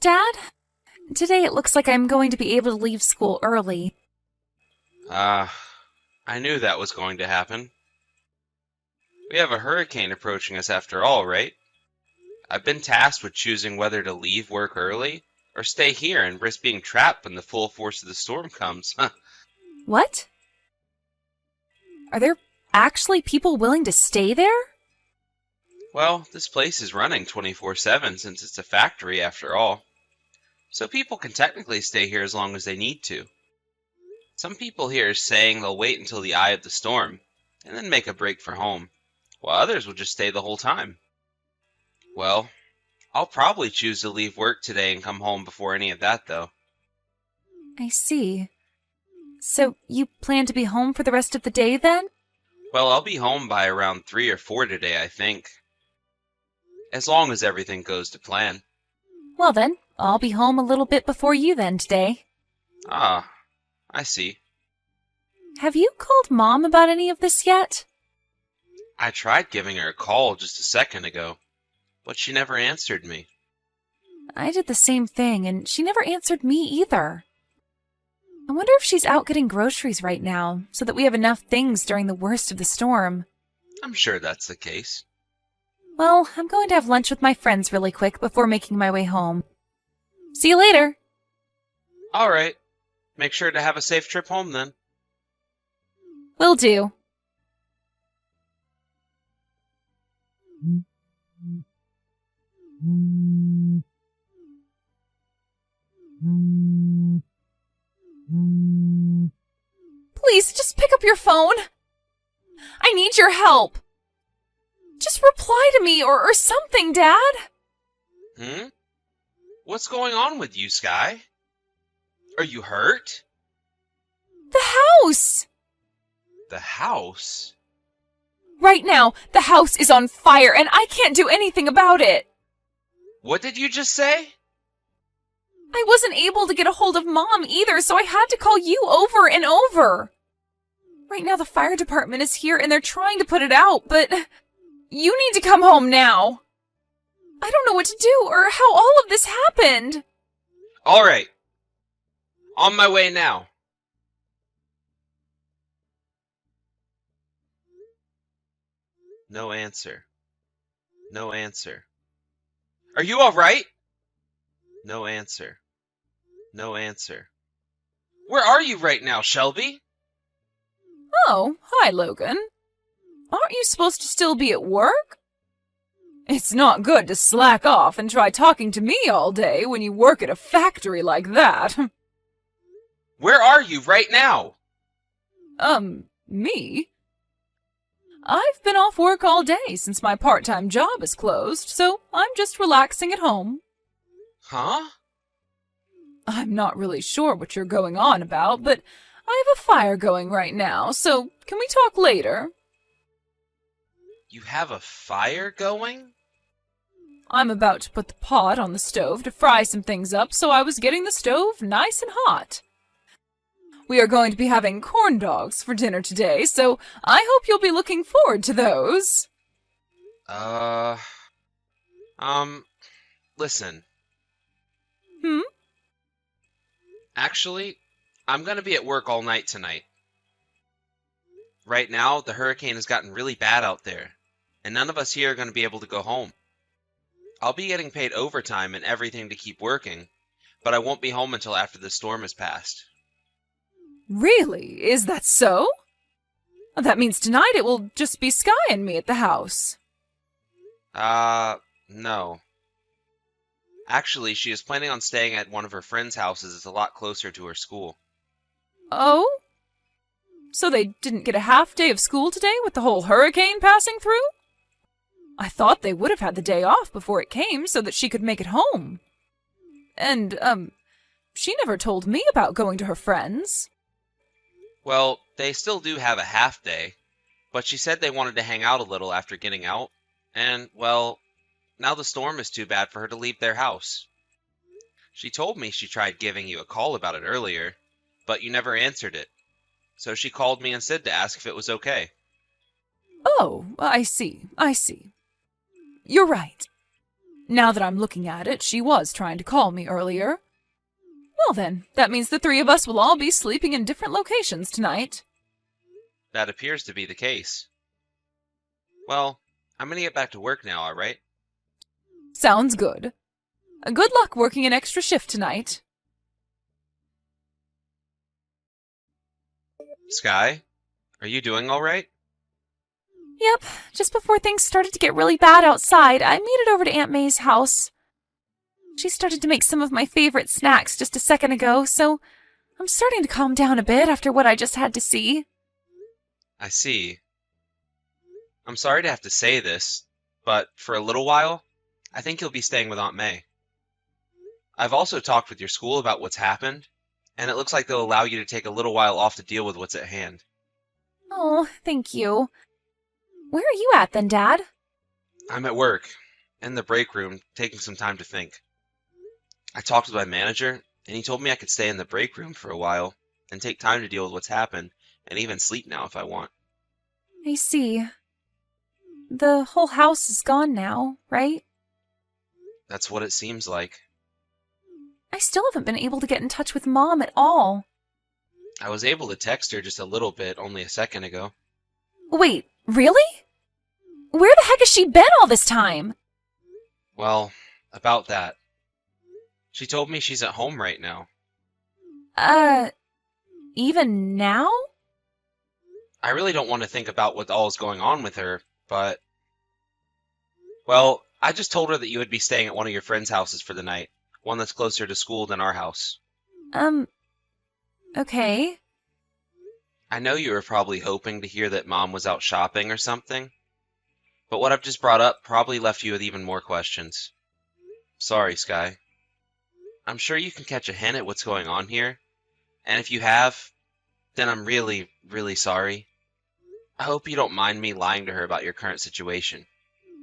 Dad, today it looks like I'm going to be able to leave school early. Ah, I knew that was going to happen. We have a hurricane approaching us after all, right? I've been tasked with choosing whether to leave work early or stay here and risk being trapped when the full force of the storm comes. What? Are there actually people willing to stay there? Well, this place is running 24/7 since it's a factory after all. So people can technically stay here as long as they need to. Some people here are saying they'll wait until the eye of the storm and then make a break for home, while others will just stay the whole time. Well, I'll probably choose to leave work today and come home before any of that, though. I see. So you plan to be home for the rest of the day then? Well, I'll be home by around 3 or 4 today, I think. As long as everything goes to plan. Well then, I'll be home a little bit before you then today. Ah, I see. Have you called Mom about any of this yet? I tried giving her a call just a second ago, but she never answered me. I did the same thing, and she never answered me either. I wonder if she's out getting groceries right now, so that we have enough things during the worst of the storm. I'm sure that's the case. Well, I'm going to have lunch with my friends really quick before making my way home. See you later. All right. Make sure to have a safe trip home then. Will do. Please, just pick up your phone. I need your help. Just reply to me or something, Dad. Hmm? What's going on with you, Sky? Are you hurt? The house! The house? Right now, the house is on fire and I can't do anything about it. What did you just say? I wasn't able to get a hold of Mom either, so I had to call you over and over. Right now, the fire department is here and they're trying to put it out, but you need to come home now. I don't know what to do or how all of this happened. All right. On my way now. No answer. No answer. Are you all right? No answer. No answer. Where are you right now, Shelby? Oh, hi, Logan. Aren't you supposed to still be at work? It's not good to slack off and try talking to me all day when you work at a factory like that. Where are you right now? Me? I've been off work all day since my part-time job is closed, so I'm just relaxing at home. Huh? I'm not really sure what you're going on about, but I have a fire going right now, so can we talk later? You have a fire going? I'm about to put the pot on the stove to fry some things up, so I was getting the stove nice and hot. We are going to be having corn dogs for dinner today, so I hope you'll be looking forward to those. Uh, Listen. Hmm? Actually, I'm gonna be at work all night tonight. Right now, the hurricane has gotten really bad out there, and none of us here are gonna be able to go home. I'll be getting paid overtime and everything to keep working, but I won't be home until after the storm has passed. Really? Is that so? That means tonight it will just be Sky and me at the house. No. Actually, she is planning on staying at one of her friends' houses. It's a lot closer to her school. Oh? So they didn't get a half day of school today with the whole hurricane passing through? I thought they would have had the day off before it came so that she could make it home. And, she never told me about going to her friends. Well, they still do have a half day, but she said they wanted to hang out a little after getting out, and, well, now the storm is too bad for her to leave their house. She told me she tried giving you a call about it earlier, but you never answered it. So she called me instead to ask if it was okay. Oh, I see. You're right. Now that I'm looking at it, she was trying to call me earlier. Well then, that means the three of us will all be sleeping in different locations tonight. That appears to be the case. Well, I'm gonna get back to work now, alright? Sounds good. Good luck working an extra shift tonight. Sky, are you doing alright? Yep, just before things started to get really bad outside, I made it over to Aunt May's house. She started to make some of my favorite snacks just a second ago, so I'm starting to calm down a bit after what I just had to see. I see. I'm sorry to have to say this, but for a little while, I think you'll be staying with Aunt May. I've also talked with your school about what's happened, and it looks like they'll allow you to take a little while off to deal with what's at hand. Oh, thank you. Where are you at then, Dad? I'm at work, in the break room, taking some time to think. I talked with my manager, and he told me I could stay in the break room for a while, and take time to deal with what's happened, and even sleep now if I want. I see. The whole house is gone now, right? That's what it seems like. I still haven't been able to get in touch with Mom at all. I was able to text her just a little bit only a second ago. Wait, really? Where the heck has she been all this time? Well, about that. She told me she's at home right now. Even now? I really don't want to think about what all is going on with her, but... Well, I just told her that you would be staying at one of your friends' houses for the night. One that's closer to school than our house. Okay. I know you were probably hoping to hear that Mom was out shopping or something, but what I've just brought up probably left you with even more questions. Sorry, Sky. I'm sure you can catch a hint at what's going on here, and if you have, then I'm really, really sorry. I hope you don't mind me lying to her about your current situation.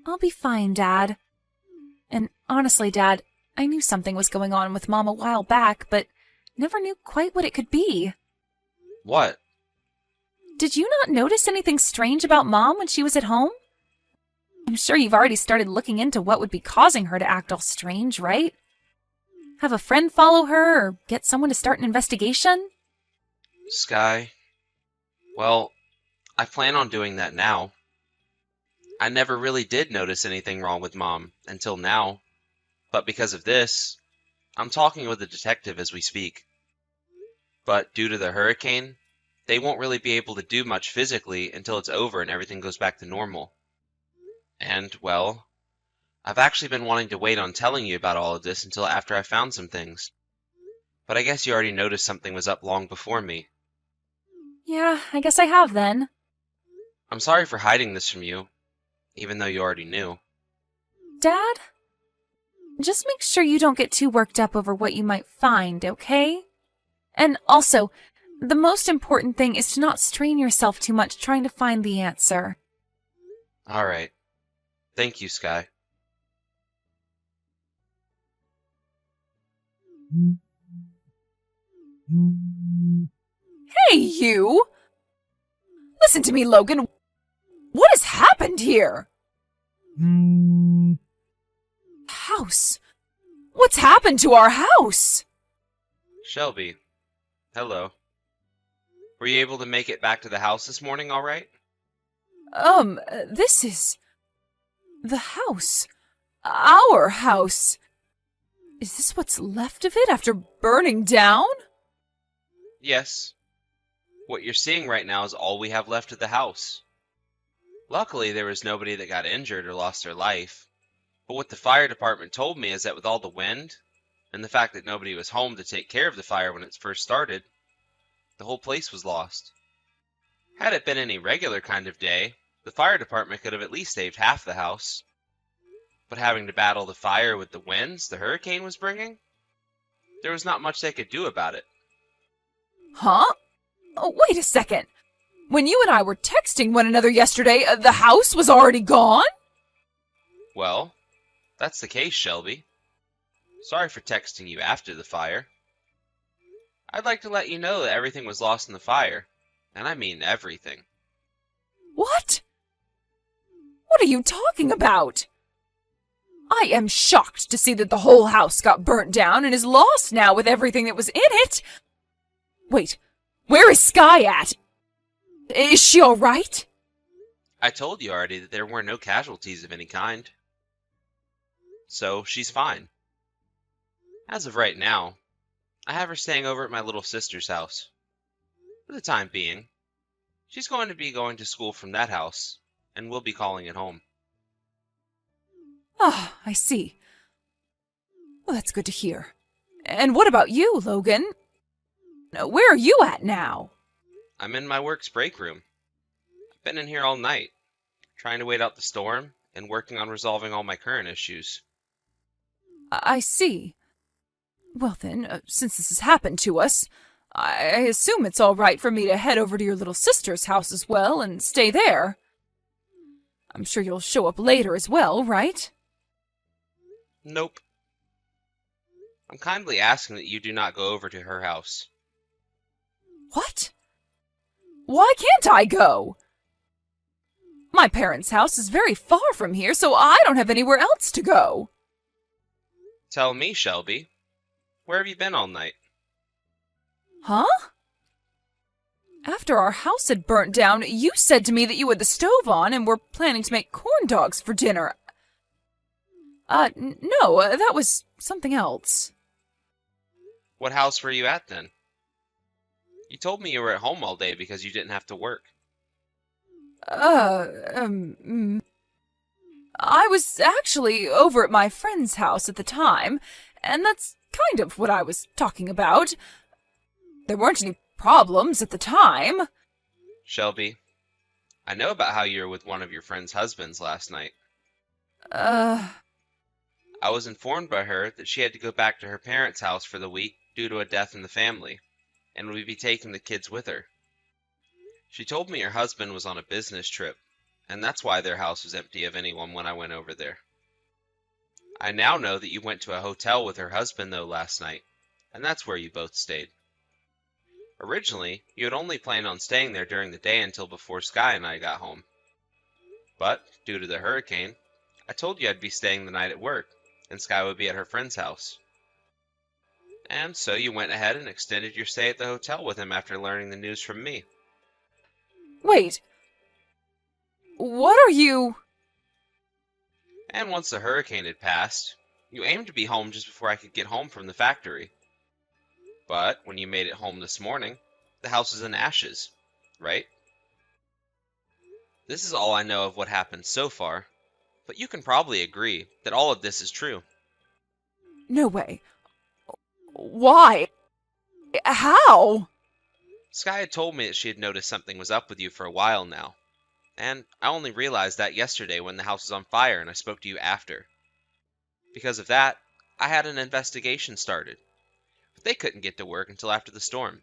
I'll be fine, Dad. And honestly, Dad, I knew something was going on with Mom a while back, but never knew quite what it could be. What? Did you not notice anything strange about Mom when she was at home? I'm sure you've already started looking into what would be causing her to act all strange, right? Have a friend follow her, or get someone to start an investigation? Sky? Well, I plan on doing that now. I never really did notice anything wrong with Mom until now, but because of this, I'm talking with a detective as we speak. But due to the hurricane, they won't really be able to do much physically until it's over and everything goes back to normal. And, well, I've actually been wanting to wait on telling you about all of this until after I found some things. But I guess you already noticed something was up long before me. Yeah, I guess I have then. I'm sorry for hiding this from you, even though you already knew. Dad? Just make sure you don't get too worked up over what you might find, okay? And also, the most important thing is to not strain yourself too much trying to find the answer. Alright. Thank you, Sky. Hey, you! Listen to me, Logan. What has happened here? House? What's happened to our house? Shelby. Hello. Were you able to make it back to the house this morning alright? This is... the house. Our house. Is this what's left of it after burning down? Yes. What you're seeing right now is all we have left of the house. Luckily, there was nobody that got injured or lost their life. But what the fire department told me is that with all the wind, and the fact that nobody was home to take care of the fire when it first started, the whole place was lost. Had it been any regular kind of day, the fire department could have at least saved half the house. But having to battle the fire with the winds the hurricane was bringing, there was not much they could do about it. Huh? Oh, wait a second. When you and I were texting one another yesterday, the house was already gone? Well, that's the case, Shelby. Sorry for texting you after the fire. I'd like to let you know that everything was lost in the fire, and I mean everything. What? What are you talking about? I am shocked to see that the whole house got burnt down and is lost now with everything that was in it. Wait, where is Sky at? Is she all right? I told you already that there were no casualties of any kind. So, she's fine. As of right now, I have her staying over at my little sister's house. For the time being. She's going to be going to school from that house, and we'll be calling it home. Ah, I see. Well, that's good to hear. And what about you, Logan? Where are you at now? I'm in my work's break room. I've been in here all night, trying to wait out the storm and working on resolving all my current issues. I see. Well then, since this has happened to us, I assume it's all right for me to head over to your little sister's house as well and stay there. I'm sure you'll show up later as well, right? Nope. I'm kindly asking that you do not go over to her house. What? Why can't I go? My parents' house is very far from here, so I don't have anywhere else to go. Tell me, Shelby. Where have you been all night? Huh? After our house had burnt down, you said to me that you had the stove on and were planning to make corn dogs for dinner. No, that was something else. What house were you at then? You told me you were at home all day because you didn't have to work. I was actually over at my friend's house at the time, and that's kind of what I was talking about. There weren't any problems at the time. Shelby, I know about how you were with one of your friend's husbands last night. I was informed by her that she had to go back to her parents' house for the week due to a death in the family, and would be taking the kids with her. She told me her husband was on a business trip, and that's why their house was empty of anyone when I went over there. I now know that you went to a hotel with her husband, though, last night, and that's where you both stayed. Originally, you had only planned on staying there during the day until before Sky and I got home. But, due to the hurricane, I told you I'd be staying the night at work, and Sky would be at her friend's house. And so you went ahead and extended your stay at the hotel with him after learning the news from me. Wait. What are you... And once the hurricane had passed, you aimed to be home just before I could get home from the factory. But when you made it home this morning, the house was in ashes, right? This is all I know of what happened so far, but you can probably agree that all of this is true. No way. Why? How? Sky had told me that she had noticed something was up with you for a while now, and I only realized that yesterday when the house was on fire and I spoke to you after. Because of that, I had an investigation started, but they couldn't get to work until after the storm.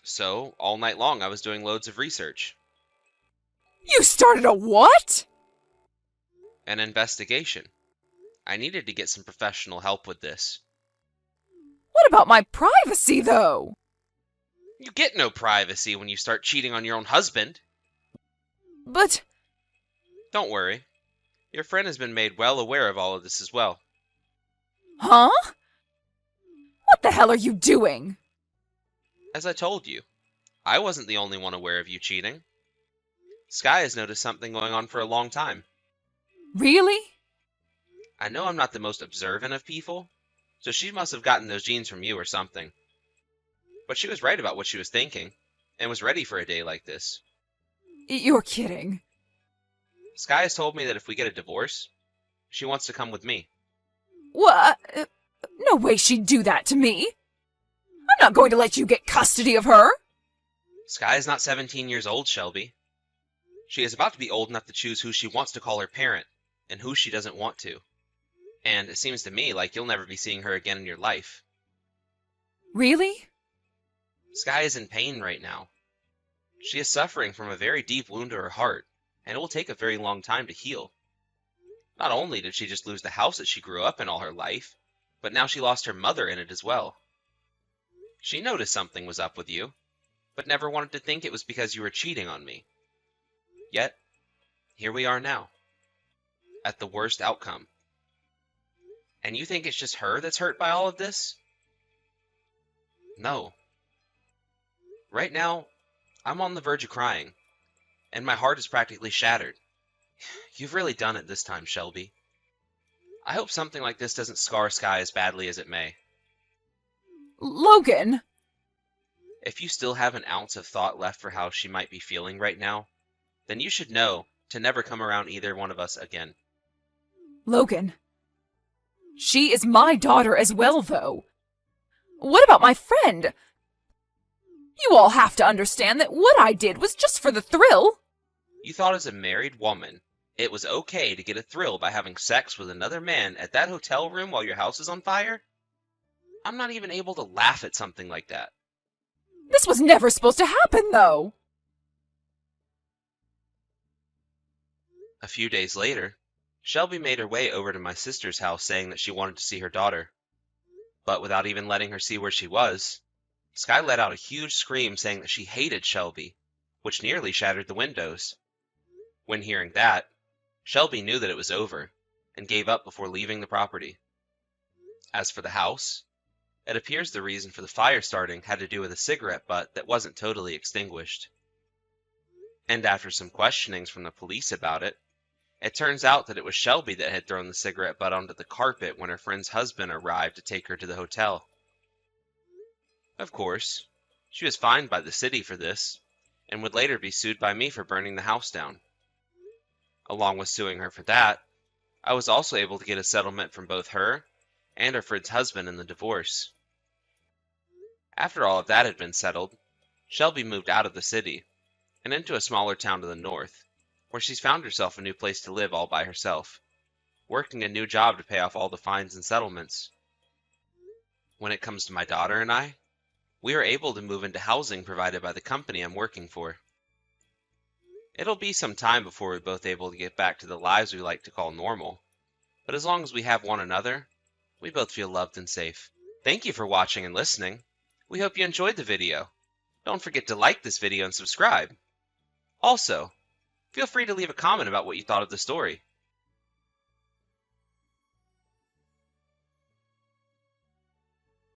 So, all night long I was doing loads of research. You started a what? An investigation. I needed to get some professional help with this. What about my privacy, though? You get no privacy when you start cheating on your own husband. But... Don't worry. Your friend has been made well aware of all of this as well. Huh? What the hell are you doing? As I told you, I wasn't the only one aware of you cheating. Sky has noticed something going on for a long time. Really? I know I'm not the most observant of people, so she must have gotten those genes from you or something. But she was right about what she was thinking, and was ready for a day like this. You're kidding. Sky has told me that if we get a divorce, she wants to come with me. What? No way she'd do that to me. I'm not going to let you get custody of her. Sky is not 17 years old, Shelby. She is about to be old enough to choose who she wants to call her parent, and who she doesn't want to. And it seems to me like you'll never be seeing her again in your life. Really? Sky is in pain right now. She is suffering from a very deep wound to her heart, and it will take a very long time to heal. Not only did she just lose the house that she grew up in all her life, but now she lost her mother in it as well. She noticed something was up with you, but never wanted to think it was because you were cheating on me. Yet, here we are now, at the worst outcome And you think it's just her that's hurt by all of this? No. Right now, I'm on the verge of crying, and my heart is practically shattered. You've really done it this time, Shelby. I hope something like this doesn't scar Sky as badly as it may. Logan! If you still have an ounce of thought left for how she might be feeling right now, then you should know to never come around either one of us again. Logan. She is my daughter as well, though. What about my friend? You all have to understand that what I did was just for the thrill. You thought as a married woman, it was okay to get a thrill by having sex with another man at that hotel room while your house is on fire? I'm not even able to laugh at something like that. This was never supposed to happen, though. A few days later, Shelby made her way over to my sister's house saying that she wanted to see her daughter. But without even letting her see where she was, Sky let out a huge scream saying that she hated Shelby, which nearly shattered the windows. When hearing that, Shelby knew that it was over, and gave up before leaving the property. As for the house, it appears the reason for the fire starting had to do with a cigarette butt that wasn't totally extinguished. And after some questionings from the police about it, it turns out that it was Shelby that had thrown the cigarette butt onto the carpet when her friend's husband arrived to take her to the hotel. Of course, she was fined by the city for this, and would later be sued by me for burning the house down. Along with suing her for that, I was also able to get a settlement from both her and her friend's husband in the divorce. After all of that had been settled, Shelby moved out of the city, and into a smaller town to the north, where she's found herself a new place to live all by herself, working a new job to pay off all the fines and settlements. When it comes to my daughter and I, we are able to move into housing provided by the company I'm working for. It'll be some time before we're both able to get back to the lives we like to call normal, but as long as we have one another, we both feel loved and safe. Thank you for watching and listening. We hope you enjoyed the video. Don't forget to like this video and subscribe. Also, feel free to leave a comment about what you thought of the story.